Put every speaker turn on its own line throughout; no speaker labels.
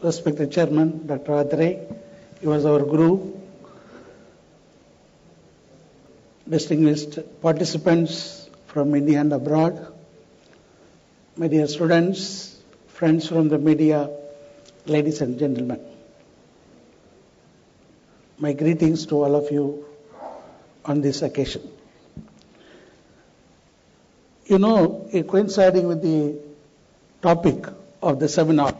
respected Chairman, Dr. Athare. He was our guru. Distinguished participants from India and abroad, my dear students, friends from the media, ladies and gentlemen. My greetings to all of you on this occasion. You know, coinciding with the topic of the seminar,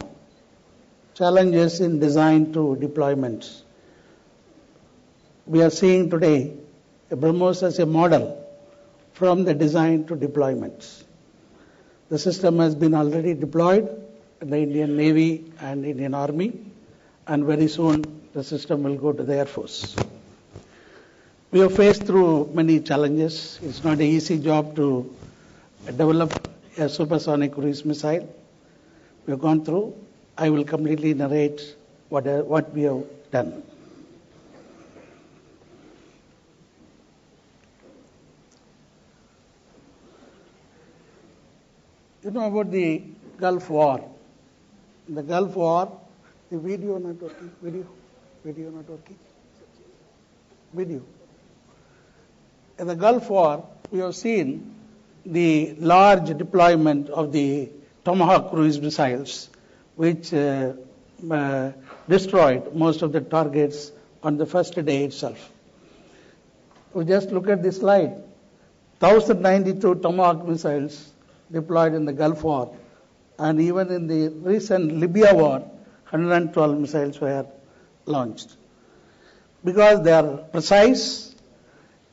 challenges in design to deployments, we are seeing today BrahMos as a model from the design to deployments. The system has been already deployed in the Indian Navy and Indian Army, and very soon the system will go to the Air Force. We have faced through many challenges. It's not an easy job to develop a supersonic cruise missile. We have gone through. I will completely narrate what we have done. You know about the Gulf War. In the Gulf War, the video not working. Video not working. Video. In the Gulf War, we have seen the large deployment of the Tomahawk cruise missiles, which destroyed most of the targets on the first day itself. We just look at this slide. 1,092 Tomahawk missiles deployed in the Gulf War, and even in the recent Libya war, 112 missiles were launched. Because they are precise,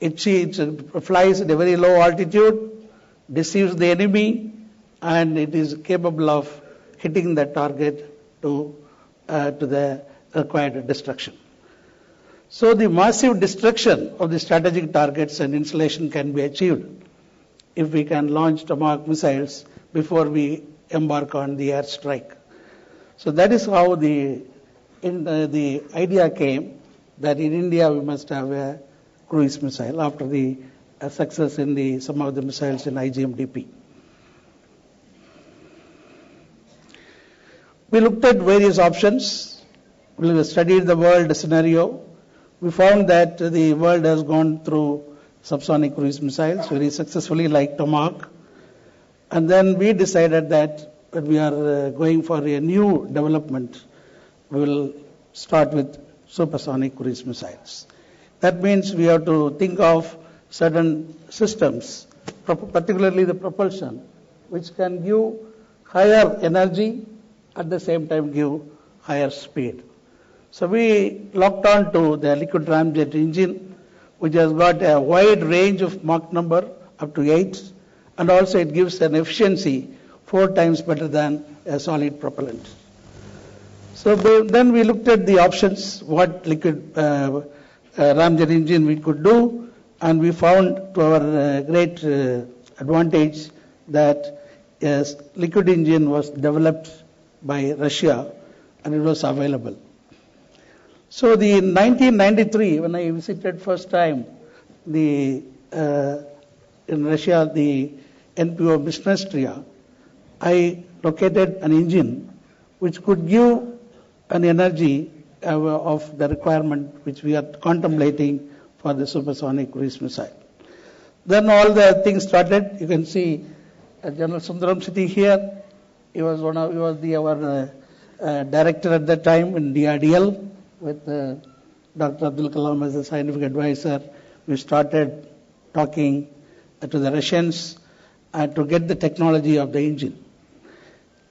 it flies at a very low altitude, deceives the enemy, and it is capable of hitting the target to the required destruction. So the massive destruction of the strategic targets and installation can be achieved if we can launch Tomahawk missiles before we embark on the airstrike. So that is how the idea came that in India we must have a cruise missile after the success in some of the missiles in IGMDP. We looked at various options. We studied the world scenario. We found that the world has gone through subsonic cruise missiles very successfully, like Tomahawk. And then we decided that we are going for a new development. We will start with supersonic cruise missiles. That means we have to think of certain systems, particularly the propulsion, which can give higher energy, at the same time give higher speed. So we locked on to the liquid ramjet engine, which has got a wide range of Mach number up to 8, and also it gives an efficiency 4 times better than a solid propellant. So then we looked at the options, what liquid ramjet engine we could do, and we found to our great advantage that a liquid engine was developed by Russia and it was available. So in 1993, when I visited first time in Russia, the NPO Business-Tria, I located an engine which could give an energy of the requirement which we are contemplating for the supersonic cruise missile. Then all the things started. You can see General Sundaram sitting here. He was our director at that time in DRDL with Dr. Abdul Kalam as a scientific advisor. We started talking to the Russians to get the technology of the engine.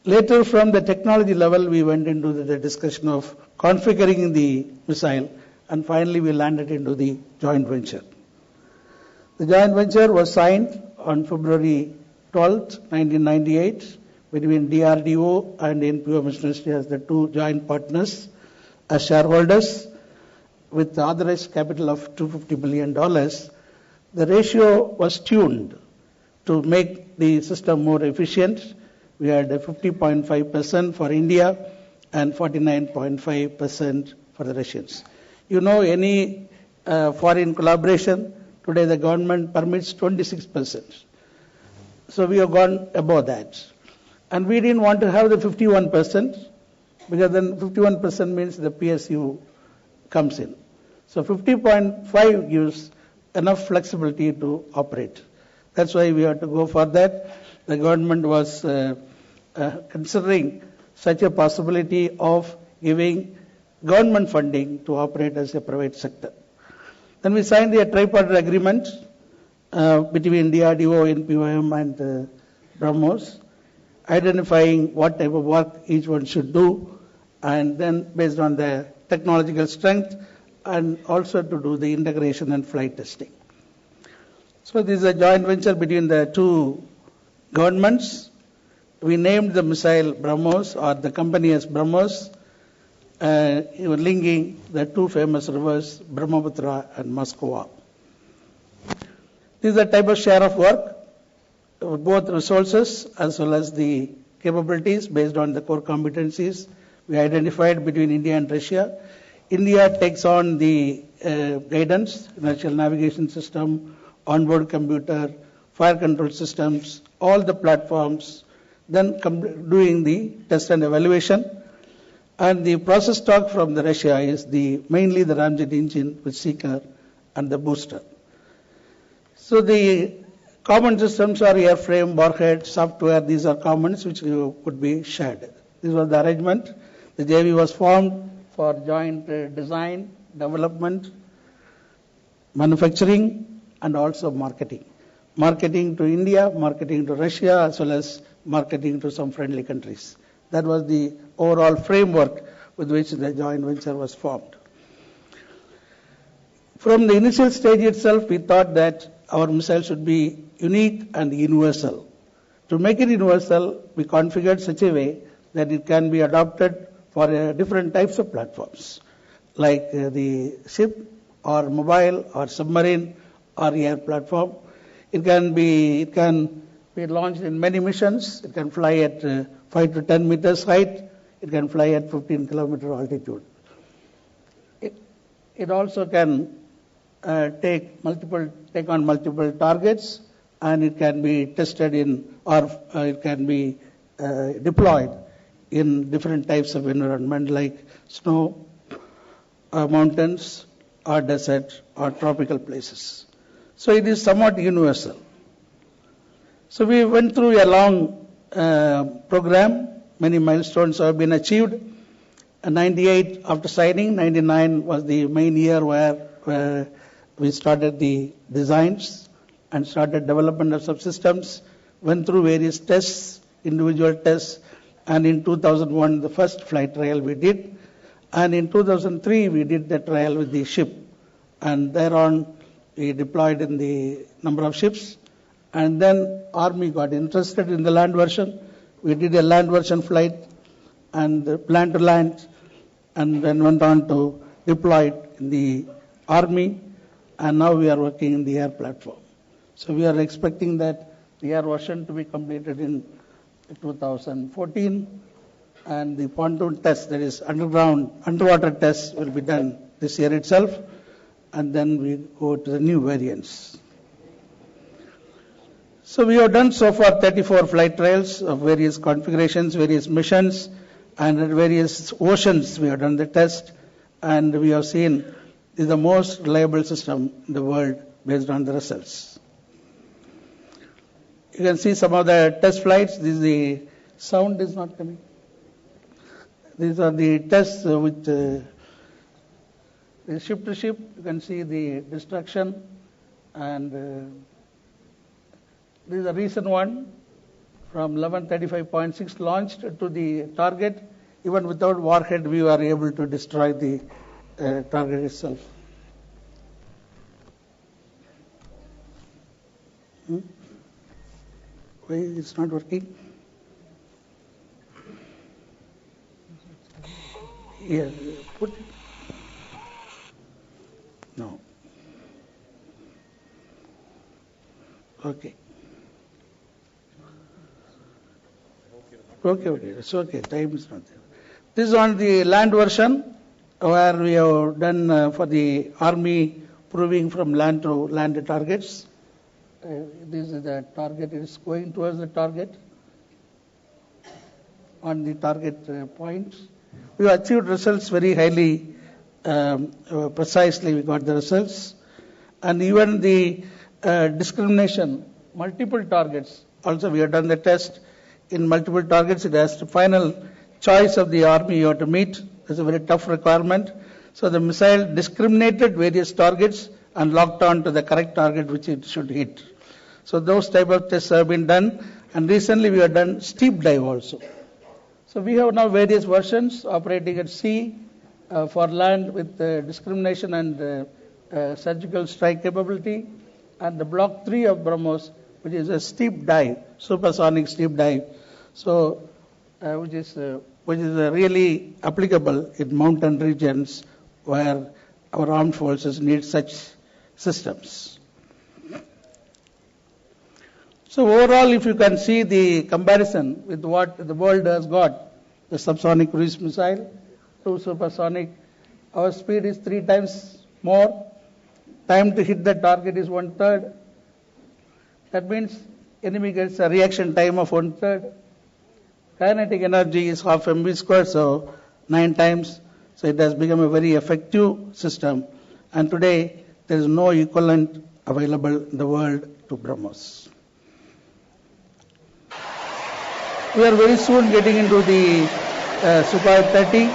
Later, from the technology level, we went into the discussion of configuring the missile, and finally we landed into the joint venture. The joint venture was signed on February 12th, 1998, between DRDO and NPO Ministry as the two joint partners as shareholders, with the authorized capital of $250 million. The ratio was tuned to make the system more efficient. We had 50.5% for India and 49.5% for the Russians. You know, any foreign collaboration, today the government permits 26%. So we have gone above that. And we didn't want to have the 51%. because then 51% means the PSU comes in. So 50.5 gives enough flexibility to operate. That's why we have to go for that. The government was considering such a possibility of giving government funding to operate as a private sector. Then we signed a tripartite agreement between DRDO, NPOM and BrahMos, identifying what type of work each one should do, and then based on the technological strength, and also to do the integration and flight testing. So this is a joint venture between the two governments. We named the missile BrahMos, or the company as BrahMos, linking the two famous rivers, Brahmaputra and Moskva. This is the type of share of work, both resources as well as the capabilities based on the core competencies we identified between India and Russia. India takes on the guidance, inertial navigation system, onboard computer, fire control systems, all the platforms, then doing the test and evaluation. And the process stock from the Russia is mainly the Ramjet engine with Seeker and the booster. So the common systems are airframe, warhead, software. These are commons which could be shared. This was the arrangement. The JV was formed for joint design, development, manufacturing, and also marketing. Marketing to India, marketing to Russia, as well as marketing to some friendly countries. That was the overall framework with which the joint venture was formed. From the initial stage itself, we thought that our missile should be unique and universal. To make it universal, we configured such a way that it can be adopted for different types of platforms, like the ship or mobile or submarine or air platform. It can be launched in many missions. It can fly at 5 to 10 meters height. It can fly at 15 kilometer altitude. It also can take on multiple targets, and it can be tested it can be deployed in different types of environment like snow, mountains, or desert, or tropical places. So it is somewhat universal. So we went through a long program. Many milestones have been achieved. 98 after signing, 99 was the main year where we started the designs and started development of subsystems, went through various tests, individual tests, and in 2001 the first flight trial we did, and in 2003 we did the trial with the ship, and thereon we deployed in the number of ships, and then Army got interested in the land version. We did a land version flight and planned to land, and then went on to deploy it in the Army, and now we are working in the air platform. So we are expecting that the air version to be completed in 2014, and the pontoon test, that is underwater test, will be done this year itself, and then we go to the new variants. So we have done so far 34 flight trials of various configurations, various missions, and at various oceans we have done the test, and we have seen it is the most reliable system in the world based on the results. You can see some of the test flights. This is the sound is not coming. These are the tests with the ship to ship. You can see the destruction, and this is a recent one from 1135.6 launched to the target. Even without warhead, we were able to destroy the target itself. Why it's not working? Yeah, put it. No. Okay. Okay, it's okay. Time is not there. This is on the land version, where we have done for the Army proving from land to land targets. This is the target. It is going towards the target on the target points. We achieved results very highly, precisely we got the results. And even the discrimination, multiple targets, also we have done the test in multiple targets. It has the final choice of the army you have to meet. It's a very tough requirement. So the missile discriminated various targets and locked on to the correct target which it should hit. So those type of tests have been done, and recently we have done steep dive also. So we have now various versions operating at sea, for land with discrimination and surgical strike capability, and the Block 3 of BrahMos, which is a steep dive, supersonic steep dive, so which is really applicable in mountain regions where our armed forces need such systems. So overall, if you can see the comparison with what the world has got, the subsonic cruise missile to supersonic, our speed is 3 times more. Time to hit the target is 1/3. That means enemy gets a reaction time of 1/3. Kinetic energy is half mv square, so 9 times. So it has become a very effective system. And today there is no equivalent available in the world to BrahMos. We are very soon getting into the Sukhoi 30.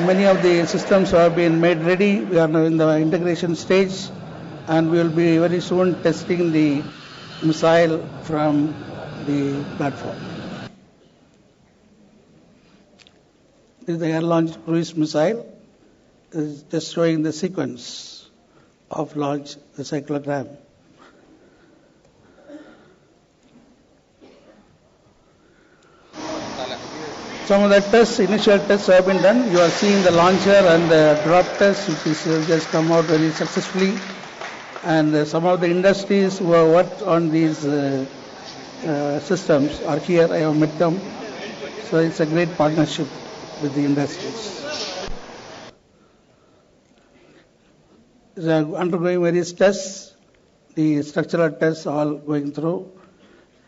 Many of the systems have been made ready. We are now in the integration stage, and we will be very soon testing the missile from the platform. This is the air-launched cruise missile. This is just showing the sequence of launch, the cyclogram. Some of the tests, initial tests have been done. You are seeing the launcher and the drop test, which is just come out very successfully. And some of the industries who have worked on these systems are here. I have met them. So it's a great partnership with the industries. They are undergoing various tests. The structural tests all going through.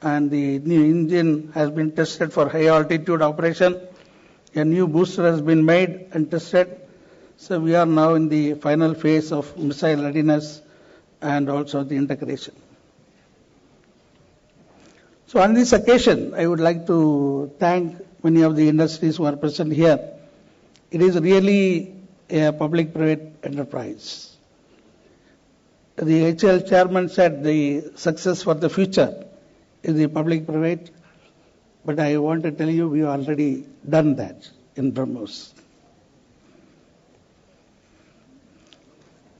And the new engine has been tested for high altitude operation. A new booster has been made and tested. So we are now in the final phase of missile readiness and also the integration. So on this occasion, I would like to thank many of the industries who are present here. It is really a public-private enterprise. The HAL chairman said the success for the future is the public-private, but I want to tell you we have already done that in BrahMos.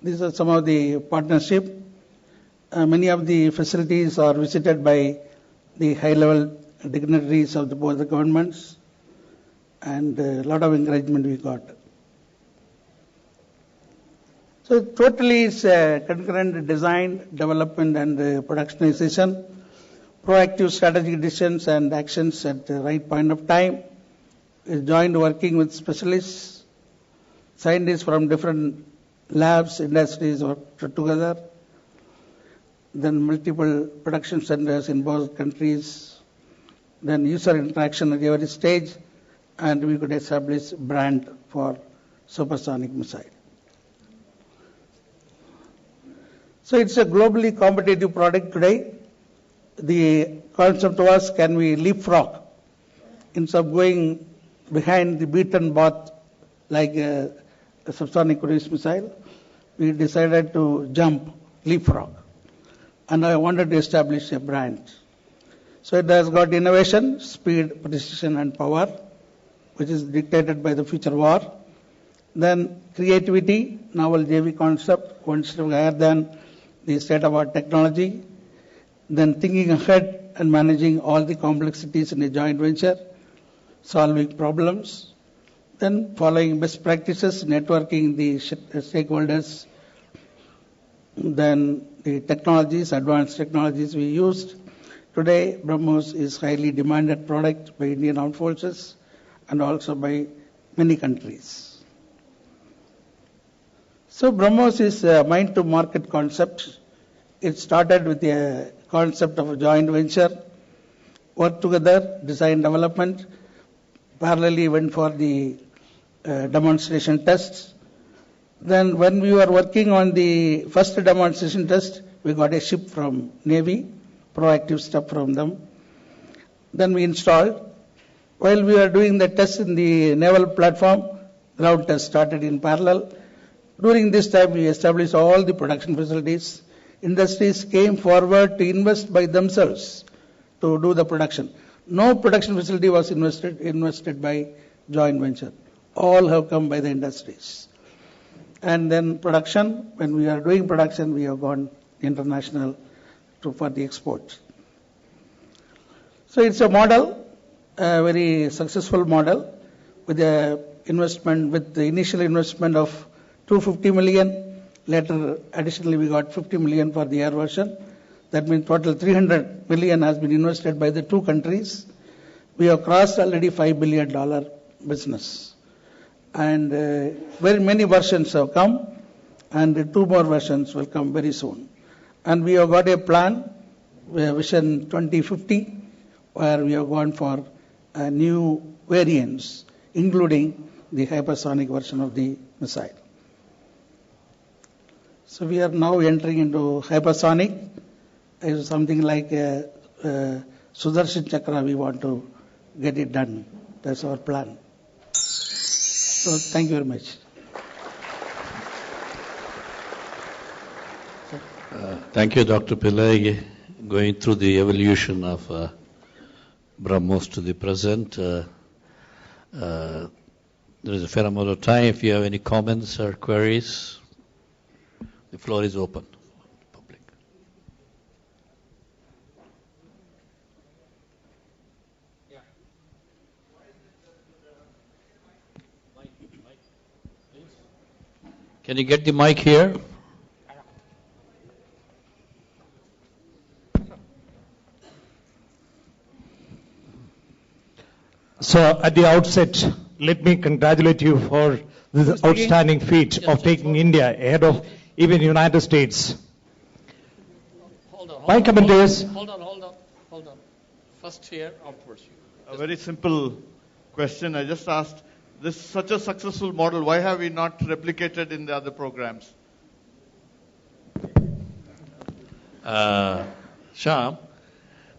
These are some of the partnership. Many of the facilities are visited by the high-level dignitaries of both the governments, and a lot of encouragement we got. So totally it's a concurrent design, development and productionization. Proactive strategic decisions and actions at the right point of time, is joint working with specialists, scientists from different labs, industries work together, then multiple production centers in both countries, then user interaction at every stage, and we could establish brand for supersonic missile. So it's a globally competitive product today. The concept was, can we leapfrog instead of going behind the beaten path like a subsonic cruise missile? We decided to jump, leapfrog, and I wanted to establish a brand. So it has got innovation, speed, precision, and power, which is dictated by the future war. Then creativity, novel JV concept, one step higher than the state-of-the-art technology. Then thinking ahead and managing all the complexities in a joint venture, solving problems, then following best practices, networking the stakeholders, then the technologies, advanced technologies we used. Today, BrahMos is highly demanded product by Indian Armed Forces and also by many countries. So BrahMos is a mind-to-market concept. It started with a concept of a joint venture, work together, design development, parallelly went for the demonstration tests. Then when we were working on the first demonstration test, we got a ship from Navy, proactive step from them. Then we installed. While we were doing the test in the naval platform, ground test started in parallel. During this time, we established all the production facilities. Industries came forward to invest by themselves to do the production. No production facility was invested by joint venture. All have come by the industries. And then production, when we are doing production, we have gone international for the exports. So it's a model, a very successful model with the investment, with the initial investment of 250 million. Later, additionally, we got 50 million for the air version. That means total 300 million has been invested by the two countries. We have crossed already $5 billion business. And very many versions have come, and 2 more versions will come very soon. And we have got a plan, Vision 2050, where we have gone for new variants, including the hypersonic version of the missile. So we are now entering into hypersonic. It's something like a Sudarshan Chakra. We want to get it done. That's our plan. So thank you very much.
Thank you, Dr. Pillai. Going through the evolution of BrahMos to the present, there is a fair amount of time. If you have any comments or queries, the floor is open. Public. Can you get the mic here?
So at the outset, let me congratulate you for this outstanding feat of taking India ahead of even the United States.
Hold on.
My comment is...
Hold on. First here, afterwards you.
A very simple question. I just asked, this is such a successful model, why have we not replicated in the other programs?
Shyam,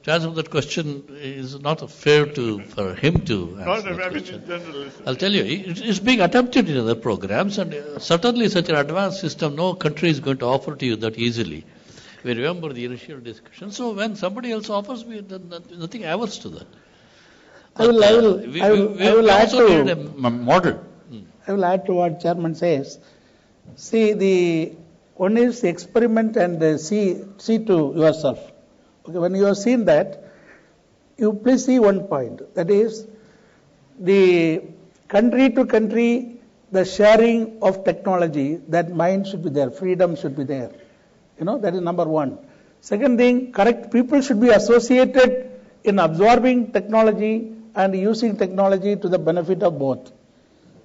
to answer that question is not fair for him to answer that question.
In general.
I'll tell you, it's being attempted in other programs, and certainly such an advanced system no country is going to offer to you that easily. We remember the initial discussion. So when somebody else offers me, then nothing averse to that.
I will add to
a model.
I will add to what Chairman says. See, the one is experiment and see to yourself. Okay, when you have seen that, you please see one point. That is, the country to country, the sharing of technology, that mind should be there, freedom should be there. That is number one. Second thing, correct people should be associated in absorbing technology and using technology to the benefit of both.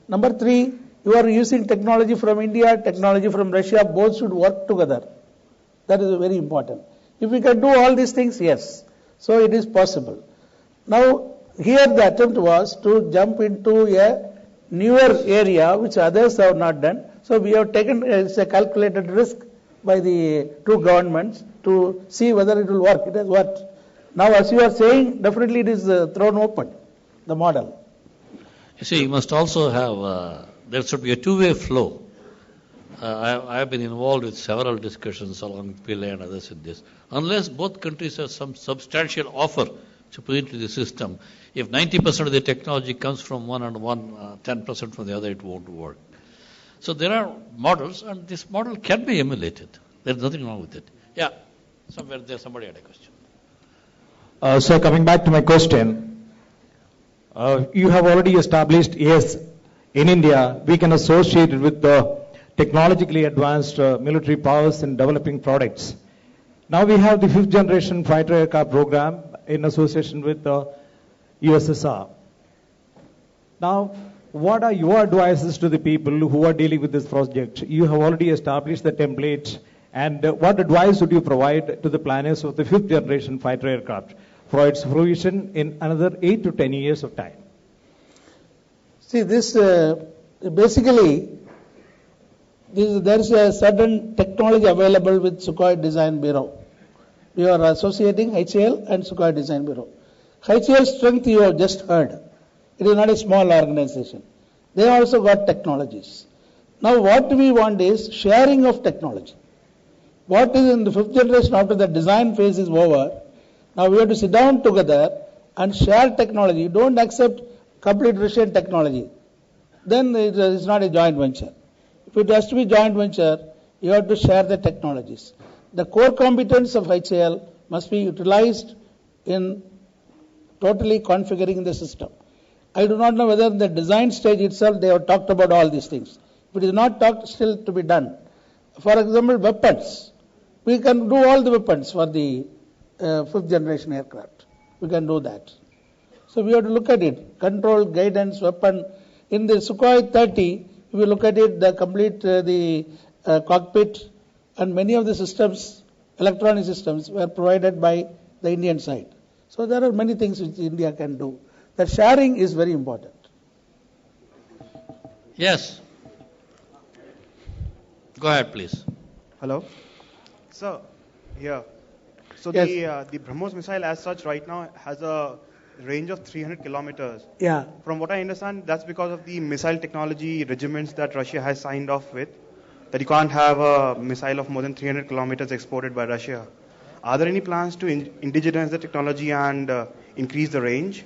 Number three, you are using technology from India, technology from Russia, both should work together. That is very important. If we can do all these things, yes. So it is possible. Now, here the attempt was to jump into a newer area which others have not done. So we have taken it's a calculated risk by the two governments to see whether it will work. It has worked. Now, as you are saying, definitely it is thrown open, the model.
You see, you must also have, there should be a two-way flow. I have been involved with several discussions along with Pillai and others in this. Unless both countries have some substantial offer to put into the system, if 90% of the technology comes from one and 10% from the other, it won't work. So there are models, and this model can be emulated. There's nothing wrong with it. Yeah, somewhere there somebody had a question.
So coming back to my question, you have already established, yes, in India, we can associate it with the technologically advanced military powers and developing products. Now we have the 5th generation fighter aircraft program in association with the USSR. Now, what are your advices to the people who are dealing with this project? You have already established the template, and what advice would you provide to the planners of the 5th generation fighter aircraft for its fruition in another 8 to 10 years of time?
See, this basically, there is a certain technology available with Sukhoi Design Bureau. We are associating HAL and Sukhoi Design Bureau. HAL's strength you have just heard. It is not a small organization. They also got technologies. Now what we want is sharing of technology. What is in the fifth generation after the design phase is over, now we have to sit down together and share technology. You don't accept complete Russian technology. Then it is not a joint venture. If it has to be joint venture, you have to share the technologies. The core competence of HAL must be utilized in totally configuring the system. I do not know whether in the design stage itself they have talked about all these things. If it is not talked, still to be done. For example, weapons. We can do all the weapons for the fifth generation aircraft. We can do that. So we have to look at it. Control, guidance, weapon. In the Sukhoi 30, if you look at it, the complete cockpit and many of the systems, electronic systems, were provided by the Indian side. So there are many things which India can do. That sharing is very important.
Yes. Go ahead, please.
Hello. Sir, here. So
Yes.
the BrahMos missile as such right now has a range of 300 kilometers.
Yeah.
From what I understand, that's because of the missile technology regiments that Russia has signed off with, that you can't have a missile of more than 300 kilometers exported by Russia. Are there any plans to indigenize the technology and increase the range?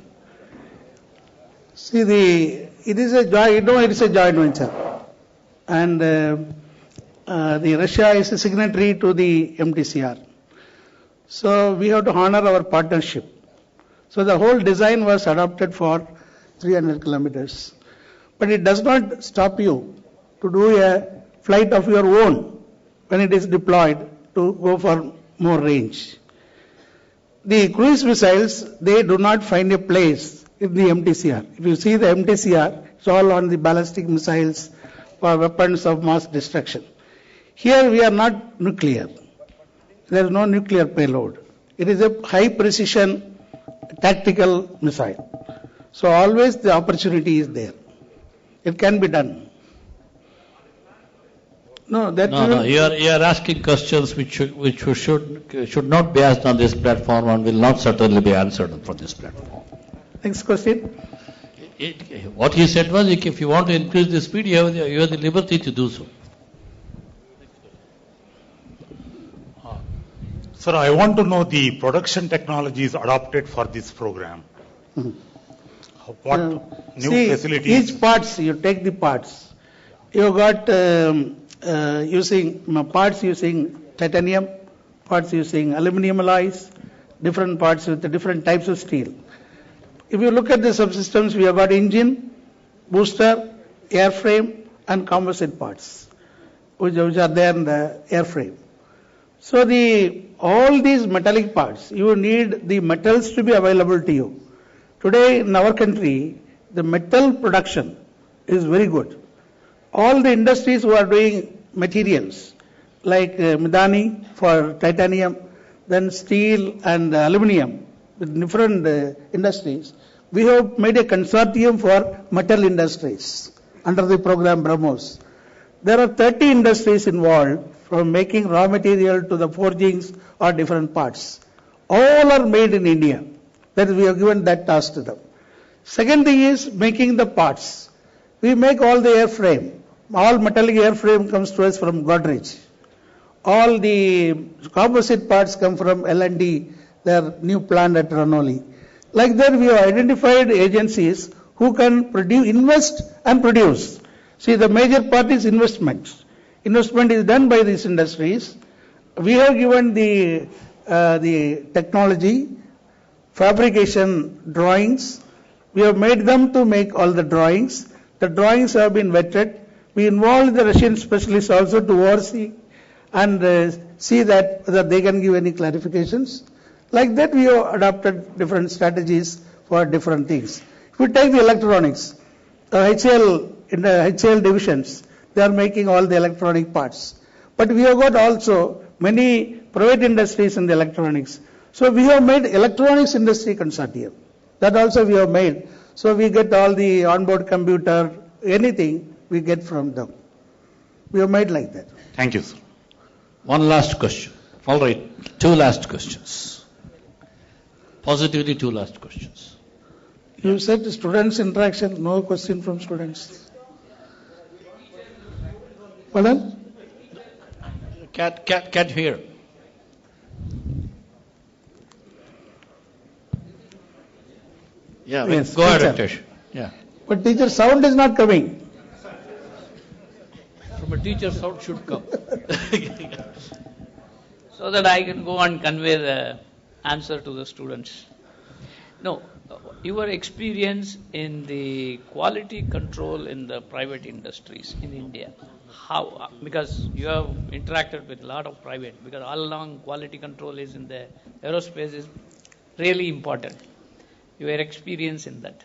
See, it is a joint venture, and the Russia is a signatory to the MTCR. So we have to honor our partnership. So the whole design was adopted for 300 kilometers, but it does not stop you to do a flight of your own when it is deployed to go for more range. The cruise missiles, they do not find a place in the MTCR. If you see the MTCR, it's all on the ballistic missiles for weapons of mass destruction. Here we are not nuclear. There is no nuclear payload. It is a high precision tactical missile. So always the opportunity is there. It can be done. No,
You are asking questions which should not be asked on this platform and will not certainly be answered from this platform.
Next question.
What he said was, if you want to increase the speed, you have the liberty to do so.
Sir, I want to know the production technologies adopted for this program. What new facilities?
Each parts, you take the parts. You got using parts using titanium, parts using aluminum alloys, different parts with the different types of steel. If you look at the subsystems, we have got engine, booster, airframe, and composite parts, which are there in the airframe. So all these metallic parts, you need the metals to be available to you. Today in our country, the metal production is very good. All the industries who are doing materials, like Midani for titanium, then steel and aluminum, with different industries, we have made a consortium for metal industries under the program BrahMos. There are 30 industries involved, from making raw material to the forgings or different parts. All are made in India. That is, we have given that task to them. Second thing is making the parts. We make all the airframe. All metallic airframe comes to us from Godrej. All the composite parts come from L&D, their new plant at Ranoli. Like that, we have identified agencies who can invest and produce. See, the major part is investment. Investment is done by these industries. We have given the technology, fabrication drawings. We have made them to make all the drawings. The drawings have been vetted. We involved the Russian specialists also to oversee and see that whether they can give any clarifications. Like that, we have adopted different strategies for different things. If we take the electronics, in the HAL divisions, they are making all the electronic parts. But we have got also many private industries in the electronics. So we have made electronics industry consortium. That also we have made. So we get all the onboard computer, anything we get from them. We have made like that.
Thank you, sir.
One last question. All right, two last questions. Positively, two last questions.
You said students interaction, no question from students. Pardon?
Can't hear. Yeah,
Yes,
go ahead,
teacher.
Ritesh. Yeah.
But teacher, sound is not coming.
From a teacher, sound should come.
So that I can go and convey the answer to the students. No, your experience in the quality control in the private industries in India, how, because you have interacted with a lot of private, because all along quality control is in the aerospace is really important. Your experience in that.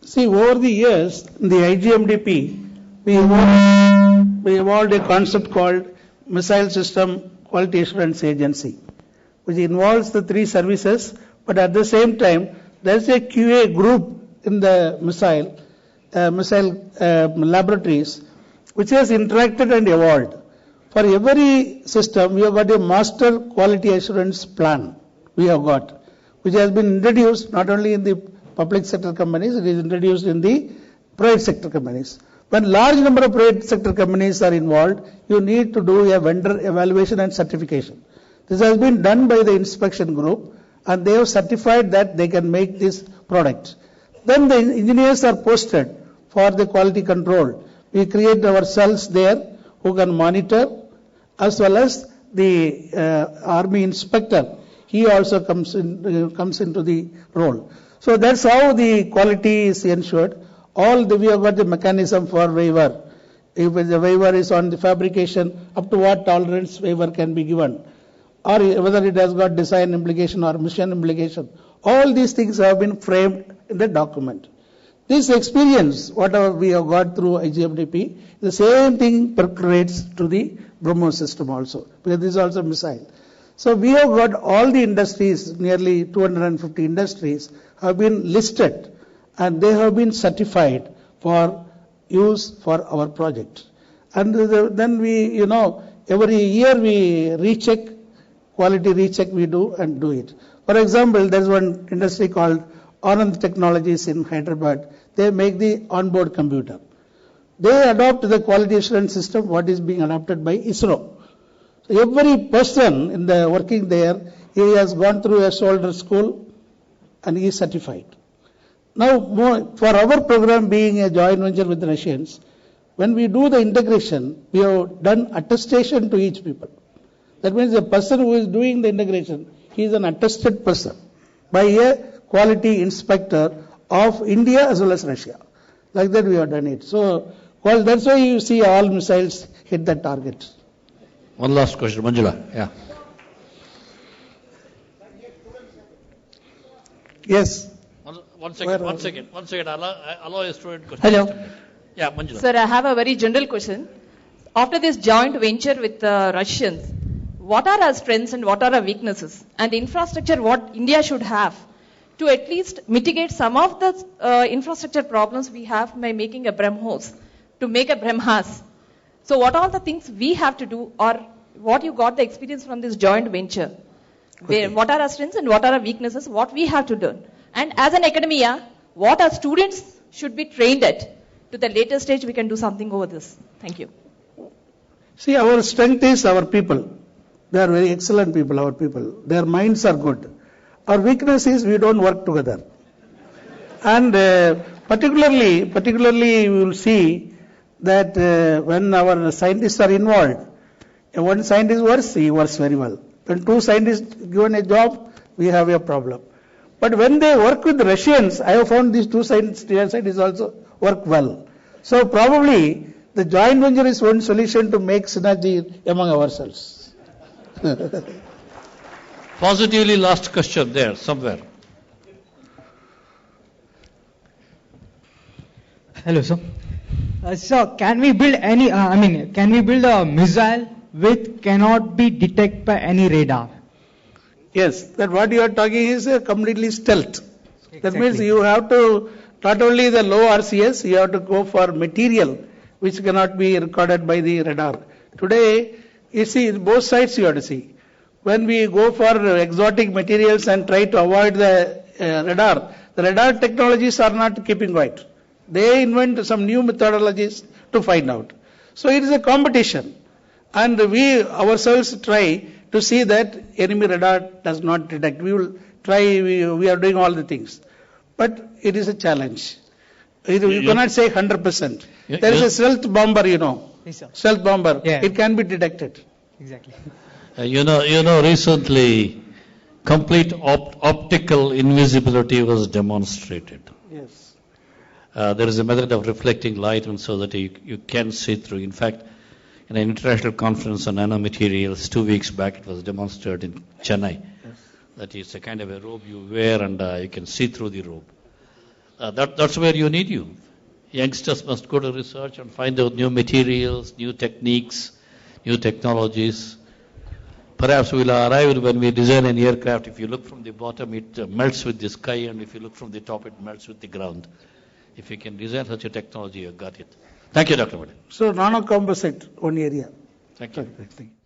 See, over the years, in the IGMDP, we evolved a concept called Missile System Quality Assurance Agency, which involves the three services, but at the same time, there's a QA group in the missile laboratories, which has interacted and evolved. For every system, we have got a master quality assurance plan we have got, which has been introduced not only in the public sector companies, it is introduced in the private sector companies. When large number of private sector companies are involved, you need to do a vendor evaluation and certification. This has been done by the inspection group, and they have certified that they can make this product. Then the engineers are posted for the quality control. We create our cells there who can monitor, as well as the army inspector. He also comes into the role. So that's how the quality is ensured. We have got the mechanism for waiver. If the waiver is on the fabrication, up to what tolerance waiver can be given, or whether it has got design implication or mission implication. All these things have been framed in the document. This experience, whatever we have got through IGMDP, the same thing percolates to the BrahMos system also, because this is also missile. So we have got all the industries, nearly 250 industries, have been listed, and they have been certified for use for our project. And then we, every year we recheck, quality recheck we do and do it. For example, there's one industry called Anand Technologies in Hyderabad. They make the onboard computer. They adopt the quality assurance system, what is being adopted by ISRO. So every person in the working there, he has gone through a shoulder school and he is certified. Now, for our program being a joint venture with the Russians, when we do the integration, we have done attestation to each people. That means the person who is doing the integration, he is an attested person by a quality inspector of India as well as Russia. Like that we have done it. So, that's why you see all missiles hit the target.
One last question, Manjula. Yeah.
Yes.
One second. Allow a student question.
Hello.
Yeah, Manjula.
Sir, I have a very general question. After this joint venture with the Russians, what are our strengths and what are our weaknesses? And the infrastructure what India should have to at least mitigate some of the infrastructure problems we have by making a BrahMos, to make a BrahMas. So what are the things we have to do, or what you got the experience from this joint venture? Okay. What are our strengths and what are our weaknesses, what we have to do? And as an academia, what our students should be trained at? To the later stage, we can do something over this. Thank you.
See, our strength is our people. They are very excellent people, our people. Their minds are good. Our weakness is we don't work together. And particularly we will see that when our scientists are involved, one scientist works, he works very well. When two scientists given a job, we have a problem. But when they work with the Russians, I have found these two scientists also work well. So probably the joint venture is one solution to make synergy among ourselves.
Positively last question there, somewhere.
Hello, sir. So can we build can we build a missile which cannot be detected by any radar?
Yes, that what you are talking is completely stealth. That means you have to, not only the low RCS, you have to go for material which cannot be recorded by the radar. Today, you see, both sides you have to see. When we go for exotic materials and try to avoid the radar technologies are not keeping quiet. They invent some new methodologies to find out. So it is a competition. And we ourselves try to see that enemy radar does not detect. We will try, we are doing all the things. But it is a challenge. You cannot say 100%. There is a stealth bomber, you know.
Yes, sir.
Stealth bomber.
Yeah.
It can be detected.
Exactly.
Recently, complete optical invisibility was demonstrated.
Yes.
There is a method of reflecting light, and so that you can see through. In fact, in an international conference on nanomaterials 2 weeks back, it was demonstrated in Chennai.
Yes.
That is a kind of a robe you wear, and you can see through the robe. That's where you need you. Youngsters must go to research and find out new materials, new techniques, new technologies. Perhaps we'll arrive when we design an aircraft. If you look from the bottom, it melts with the sky, and if you look from the top, it melts with the ground. If you can design such a technology, you've got it. Thank you, Dr. Patel.
So nanocomposite, one area.
Thank you.
Thank you.